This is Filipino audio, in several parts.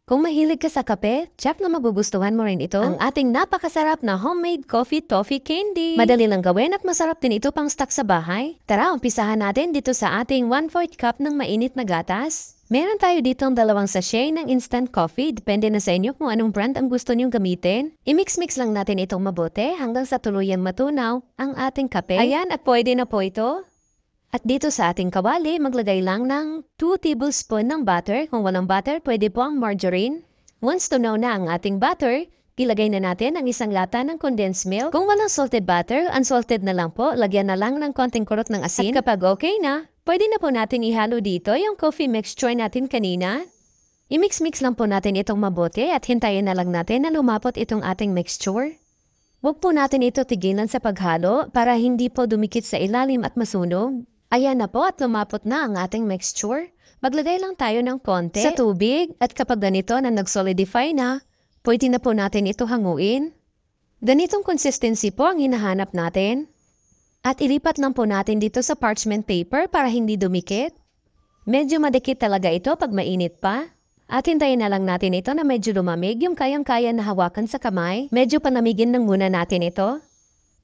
Kung mahilig ka sa kape, tiyak na magugustuhan mo rin ito. Ang ating napakasarap na homemade coffee toffee candy. Madali lang gawin at masarap din ito pang stock sa bahay. Tara, umpisahan natin dito sa ating 1/4 cup ng mainit na gatas. Meron tayo dito ang 2 sachet ng instant coffee. Depende na sa inyo kung anong brand ang gusto niyong gamitin. I-mix-mix lang natin itong mabuti hanggang sa tuluyang matunaw ang ating kape. Ayan, at pwede na po ito. At dito sa ating kawali, maglagay lang ng 2 tablespoon ng butter. Kung walang butter, pwede po ang margarine. Once tunaw na ang ating butter, ilagay na natin ang 1 lata ng condensed milk. Kung walang salted butter, unsalted na lang po. Lagyan na lang ng konting kurot ng asin. At kapag okay na, pwede na po natin ihalo dito yung coffee mixture natin kanina. I-mix-mix lang po natin itong mabuti at hintayin na lang natin na lumapot itong ating mixture. Huwag po natin ito tigilan sa paghalo para hindi po dumikit sa ilalim at masunog. Ayan na po at lumapot na ang ating mixture. Maglagay lang tayo ng konti sa tubig at kapag ganito na nag-solidify na, pwede na po natin ito hanguin. Ganitong consistency po ang hinahanap natin. At ilipat lang po natin dito sa parchment paper para hindi dumikit. Medyo madikit talaga ito pag mainit pa. At hintayin na lang natin ito na medyo lumamig yung kayang-kaya na hawakan sa kamay. Medyo panamigin lang muna natin ito.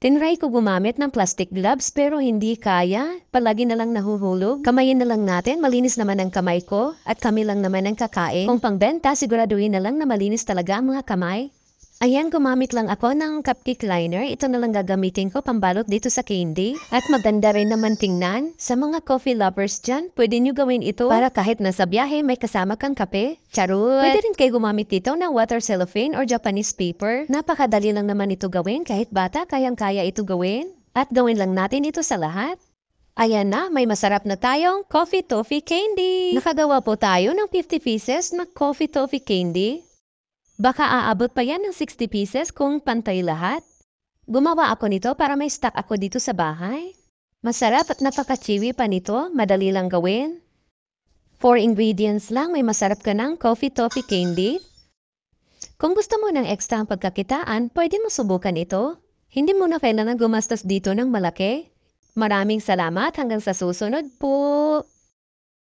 Tinry ko gumamit ng plastic gloves pero hindi kaya. Palagi na lang nahuhulog. Kamayin na lang natin, malinis naman ang kamay ko at kami lang naman ang kakain. Kung pangbenta, siguraduhin na lang na malinis talaga ang mga kamay. Ayan, gumamit lang ako ng cupcake liner. Ito na lang gagamitin ko pambalot dito sa candy. At maganda rin naman tingnan. Sa mga coffee lovers dyan, pwede nyo gawin ito para kahit nasa biyahe may kasama kang kape. Charot! Pwede rin kayo gumamit dito ng water cellophane or Japanese paper. Napakadali lang naman ito gawin kahit bata kayang-kaya ito gawin. At gawin lang natin ito sa lahat. Ayan na, may masarap na tayong coffee toffee candy. Nakagawa po tayo ng 50 pieces na coffee toffee candy. Baka aabot pa yan ng 60 pieces kung pantay lahat. Gumawa ako nito para may stock ako dito sa bahay. Masarap at napaka-chewy pa nito, madali lang gawin. 4 ingredients lang, may masarap ka ng coffee toffee candy. Kung gusto mo ng extra ang pagkakitaan, pwede mo subukan ito. Hindi mo na kailangan gumastos dito ng malaki. Maraming salamat hanggang sa susunod po.